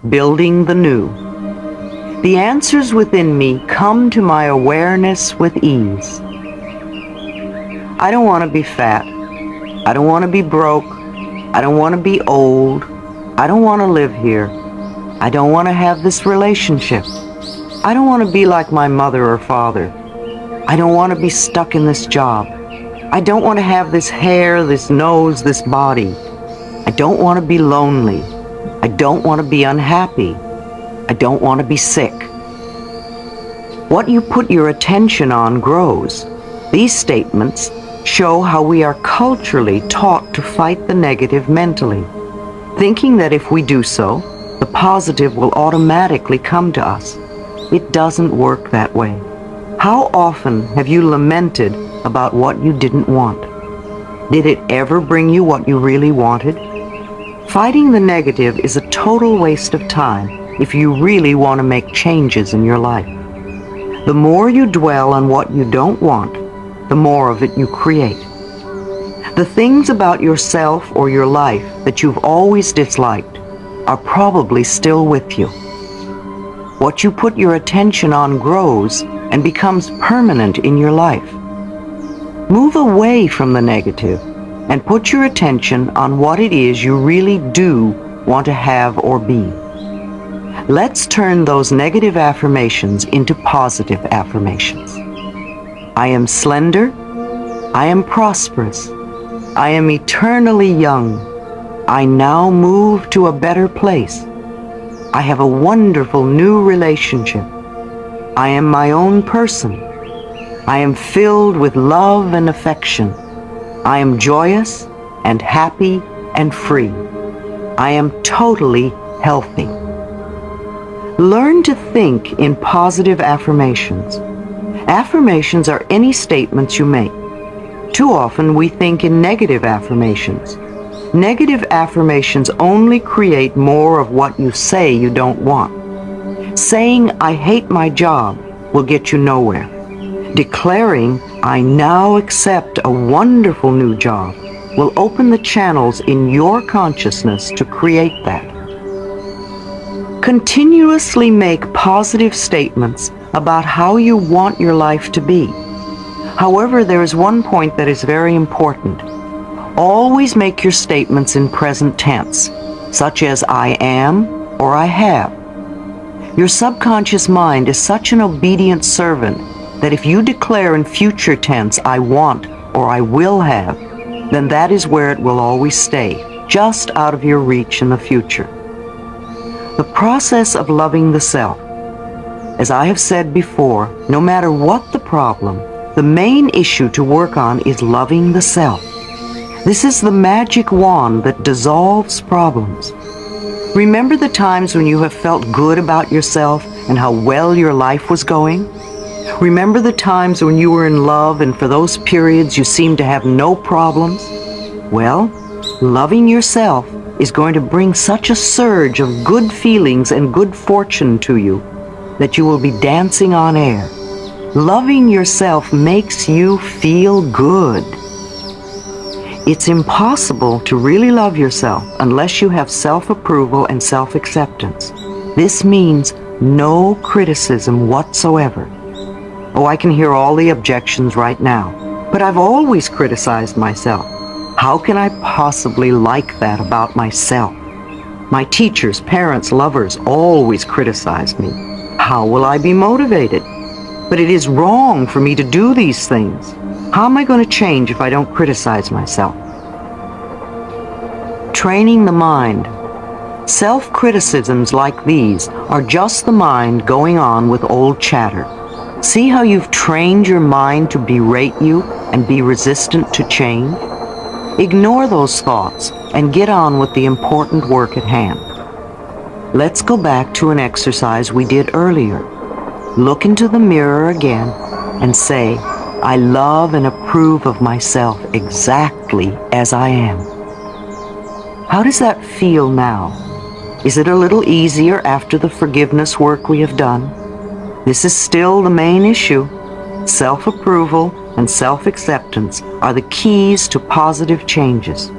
building the new. The answers within me come to my awareness with ease. I don't want to be fat. I don't want to be broke. I don't want to be old. I don't want to live here. I don't want to have this relationship. I don't want to be like my mother or father. I don't want to be stuck in this job. I don't want to have this hair, this nose, this body. I don't want to be lonely. I don't want to be unhappy. I don't want to be sick. What you put your attention on grows. These statements show how we are culturally taught to fight the negative mentally, thinking that if we do so, the positive will automatically come to us. It doesn't work that way. How often have you lamented about what you didn't want? Did it ever bring you what you really wanted? Fighting the negative is a total waste of time if you really want to make changes in your life. The more you dwell on what you don't want, the more of it you create. The things about yourself or your life that you've always disliked are probably still with you. What you put your attention on grows and becomes permanent in your life. Move away from the negative and put your attention on what it is you really do want to have or be. Let's turn those negative affirmations into positive affirmations. I am slender. I am prosperous. I am eternally young. I now move to a better place. I have a wonderful new relationship. I am my own person. I am filled with love and affection. I am joyous and happy and free. I am totally healthy. Learn to think in positive affirmations. Affirmations are any statements you make. Too often we think in negative affirmations. Negative affirmations only create more of what you say you don't want. Saying, I hate my job, will get you nowhere. Declaring, I now accept a wonderful new job, will open the channels in your consciousness to create that. Continuously make positive statements about how you want your life to be. However, there is one point that is very important. Always make your statements in present tense, such as I am or I have. Your subconscious mind is such an obedient servant that if you declare in future tense, I want or I will have, then that is where it will always stay, just out of your reach in the future. The process of loving the self. As I have said before, no matter what the problem, the main issue to work on is loving the self. This is the magic wand that dissolves problems. Remember the times when you have felt good about yourself and how well your life was going? Remember the times when you were in love and for those periods you seemed to have no problems? Well, loving yourself is going to bring such a surge of good feelings and good fortune to you that you will be dancing on air. Loving yourself makes you feel good. It's impossible to really love yourself unless you have self-approval and self-acceptance. This means no criticism whatsoever. Oh, I can hear all the objections right now, but I've always criticized myself. How can I possibly like that about myself? My teachers, parents, lovers always criticized me. How will I be motivated? But it is wrong for me to do these things. How am I going to change if I don't criticize myself? Training the mind. Self-criticisms like these are just the mind going on with old chatter. See how you've trained your mind to berate you and be resistant to change? Ignore those thoughts and get on with the important work at hand. Let's go back to an exercise we did earlier. Look into the mirror again and say, I love and approve of myself exactly as I am. How does that feel now? Is it a little easier after the forgiveness work we have done? This is still the main issue. Self-approval and self-acceptance are the keys to positive changes.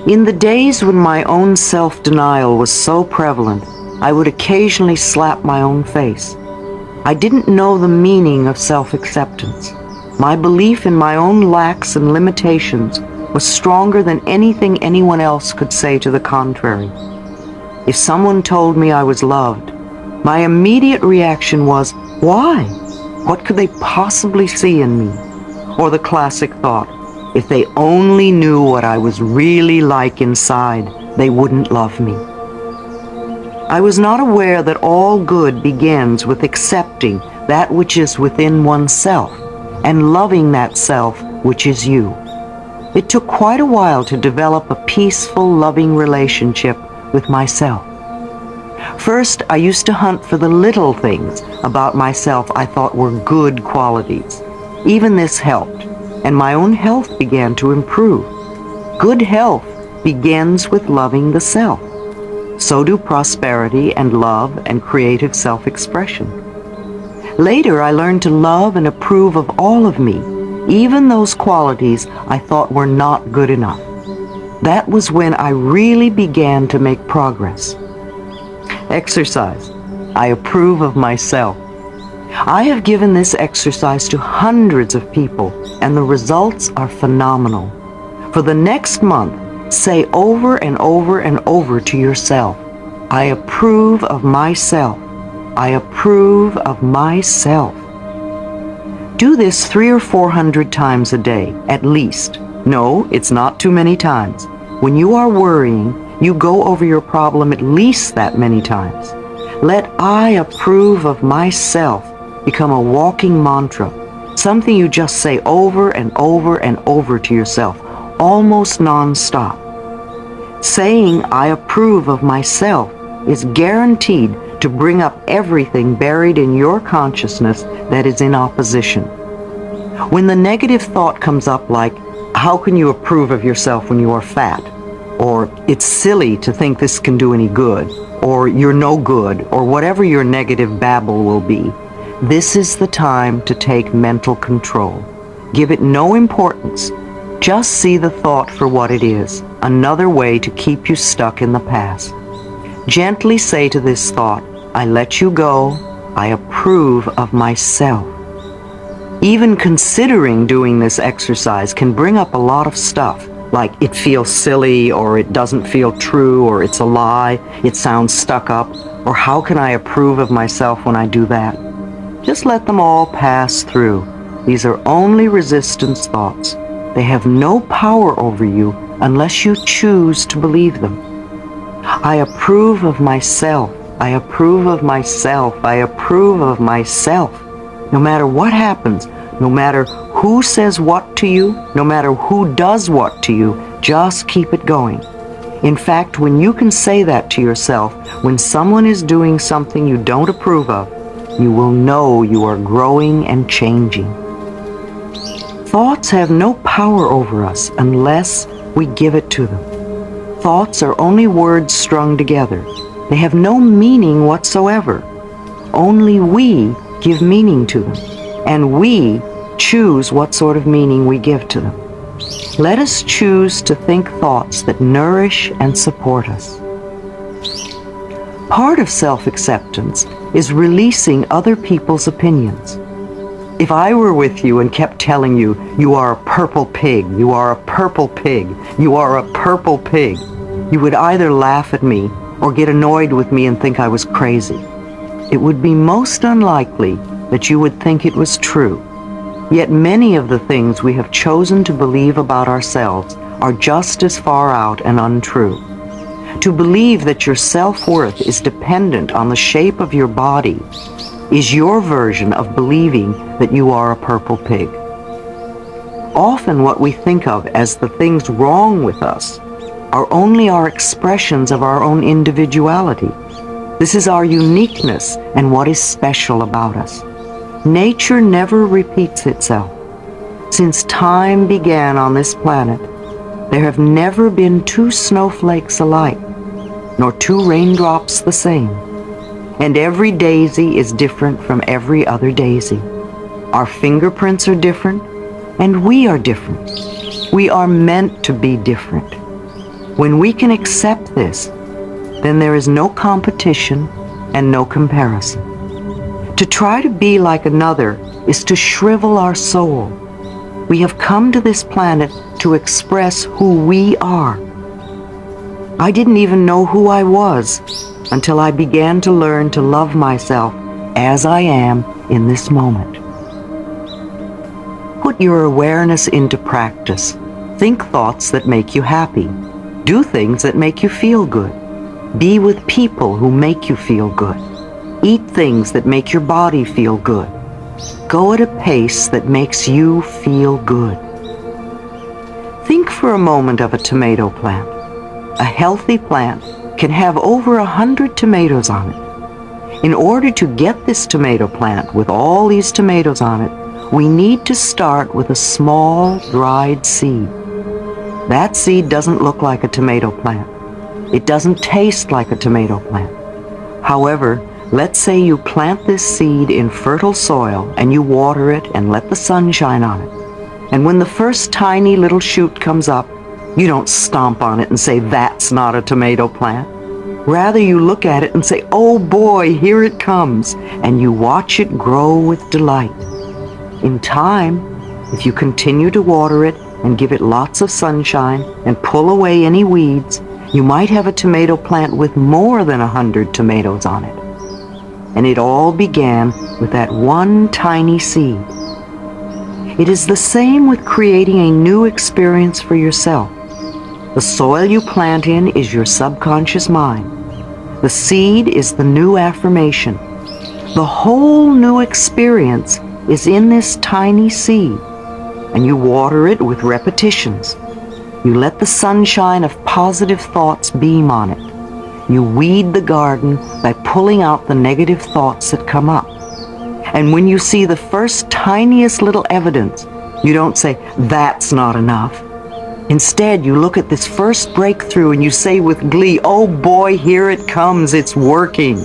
In the days when my own self-denial was so prevalent, I would occasionally slap my own face. I didn't know the meaning of self-acceptance. My belief in my own lacks and limitations was stronger than anything anyone else could say to the contrary. If someone told me I was loved, my immediate reaction was, why? What could they possibly see in me? Or the classic thought, if they only knew what I was really like inside, they wouldn't love me. I was not aware that all good begins with accepting that which is within oneself and loving that self which is you. It took quite a while to develop a peaceful, loving relationship with myself. First, I used to hunt for the little things about myself I thought were good qualities. Even this helped, and my own health began to improve. Good health begins with loving the self. So do prosperity and love and creative self-expression. Later, I learned to love and approve of all of me, even those qualities I thought were not good enough. That was when I really began to make progress. Exercise. I approve of myself. I have given this exercise to hundreds of people, and the results are phenomenal. For the next month, say over and over and over to yourself, I approve of myself. I approve of myself. Do this 300 or 400 times a day, at least. No, it's not too many times. When you are worrying, you go over your problem at least that many times. Let I approve of myself become a walking mantra, something you just say over and over and over to yourself, almost non-stop. Saying I approve of myself is guaranteed to bring up everything buried in your consciousness that is in opposition. When the negative thought comes up like, how can you approve of yourself when you are fat? Or it's silly to think this can do any good, or you're no good, or whatever your negative babble will be, this is the time to take mental control. Give it no importance. Just see the thought for what it is, another way to keep you stuck in the past. Gently say to this thought, I let you go, I approve of myself. Even considering doing this exercise can bring up a lot of stuff, like it feels silly, or it doesn't feel true, or it's a lie, it sounds stuck up, or how can I approve of myself when I do that? Just let them all pass through. These are only resistance thoughts. They have no power over you unless you choose to believe them. I approve of myself. I approve of myself. I approve of myself. No matter what happens, no matter who says what to you, no matter who does what to you, just keep it going. In fact, when you can say that to yourself, when someone is doing something you don't approve of, you will know you are growing and changing. Thoughts have no power over us unless we give it to them. Thoughts are only words strung together. They have no meaning whatsoever. Only we give meaning to them, and we choose what sort of meaning we give to them. Let us choose to think thoughts that nourish and support us. Part of self-acceptance is releasing other people's opinions. If I were with you and kept telling you, you are a purple pig, you are a purple pig, you are a purple pig, you would either laugh at me or get annoyed with me and think I was crazy. It would be most unlikely that you would think it was true. Yet many of the things we have chosen to believe about ourselves are just as far out and untrue. To believe that your self-worth is dependent on the shape of your body is your version of believing that you are a purple pig. Often what we think of as the things wrong with us are only our expressions of our own individuality. This is our uniqueness and what is special about us. Nature never repeats itself. Since time began on this planet, there have never been two snowflakes alike, nor two raindrops the same. And every daisy is different from every other daisy. Our fingerprints are different, and we are different. We are meant to be different. When we can accept this, then there is no competition and no comparison. To try to be like another is to shrivel our soul. We have come to this planet to express who we are. I didn't even know who I was until I began to learn to love myself as I am in this moment. Put your awareness into practice. Think thoughts that make you happy. Do things that make you feel good. Be with people who make you feel good. Eat things that make your body feel good. Go at a pace that makes you feel good. Think for a moment of a tomato plant. A healthy plant can have over 100 tomatoes on it. In order to get this tomato plant with all these tomatoes on it, we need to start with a small dried seed. That seed doesn't look like a tomato plant. It doesn't taste like a tomato plant. However, let's say you plant this seed in fertile soil and you water it and let the sun shine on it. And when the first tiny little shoot comes up, you don't stomp on it and say, "That's not a tomato plant." Rather, you look at it and say, "Oh boy, here it comes," and you watch it grow with delight. In time, if you continue to water it and give it lots of sunshine and pull away any weeds, you might have a tomato plant with more than 100 tomatoes on it. And it all began with that one tiny seed. It is the same with creating a new experience for yourself. The soil you plant in is your subconscious mind. The seed is the new affirmation. The whole new experience is in this tiny seed, and you water it with repetitions. You let the sunshine of positive thoughts beam on it. You weed the garden by pulling out the negative thoughts that come up. And when you see the first tiniest little evidence, you don't say, "That's not enough." Instead, you look at this first breakthrough and you say with glee, "Oh boy, here it comes, it's working."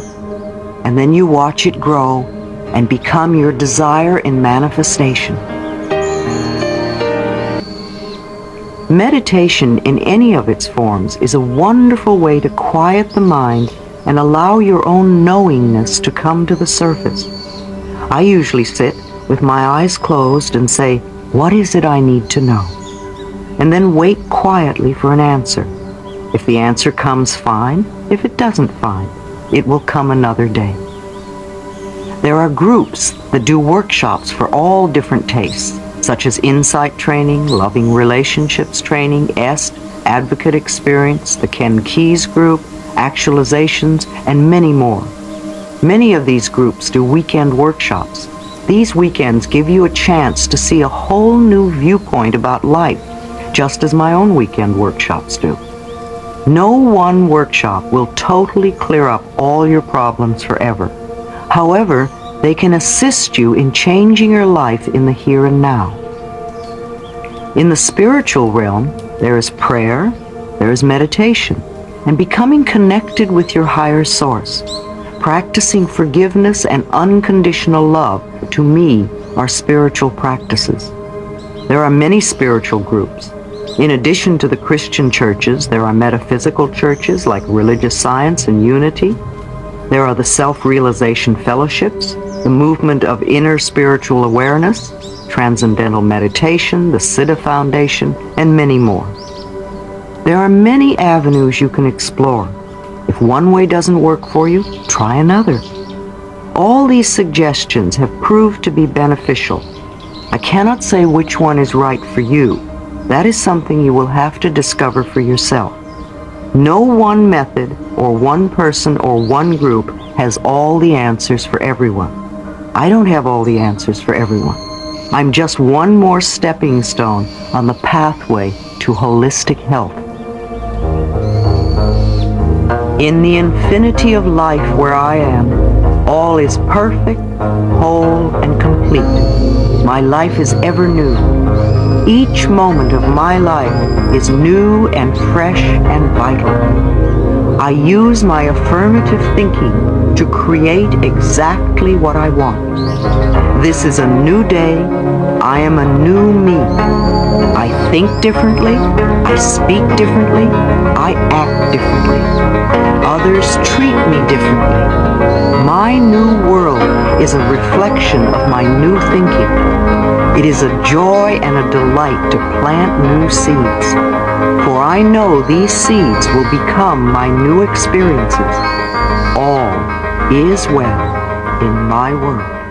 And then you watch it grow and become your desire in manifestation. Meditation in any of its forms is a wonderful way to quiet the mind and allow your own knowingness to come to the surface. I usually sit with my eyes closed and say, "What is it I need to know?" And then wait quietly for an answer. If the answer comes, fine. If it doesn't, fine. It will come another day. There are groups that do workshops for all different tastes, such as insight training, loving relationships training, EST, advocate experience, the Ken Keys group, actualizations, and many more. Many of these groups do weekend workshops. These weekends give you a chance to see a whole new viewpoint about life, just as my own weekend workshops do. No one workshop will totally clear up all your problems forever. However, they can assist you in changing your life in the here and now. In the spiritual realm, there is prayer, there is meditation, and becoming connected with your higher source. Practicing forgiveness and unconditional love, to me, are spiritual practices. There are many spiritual groups. In addition to the Christian churches, there are metaphysical churches like Religious Science and Unity. There are the Self-Realization Fellowships, the Movement of Inner Spiritual Awareness, Transcendental Meditation, the Siddha Foundation, and many more. There are many avenues you can explore. If one way doesn't work for you, try another. All these suggestions have proved to be beneficial. I cannot say which one is right for you. That is something you will have to discover for yourself. No one method or one person or one group has all the answers for everyone. I don't have all the answers for everyone. I'm just one more stepping stone on the pathway to holistic health. In the infinity of life where I am, all is perfect, whole, and complete. My life is ever new. Each moment of my life is new and fresh and vital. I use my affirmative thinking to create exactly what I want. This is a new day. I am a new me. I think differently, I speak differently, I act differently. Others treat me differently. My new world is a reflection of my new thinking. It is a joy and a delight to plant new seeds, for I know these seeds will become my new experiences. All is well in my world.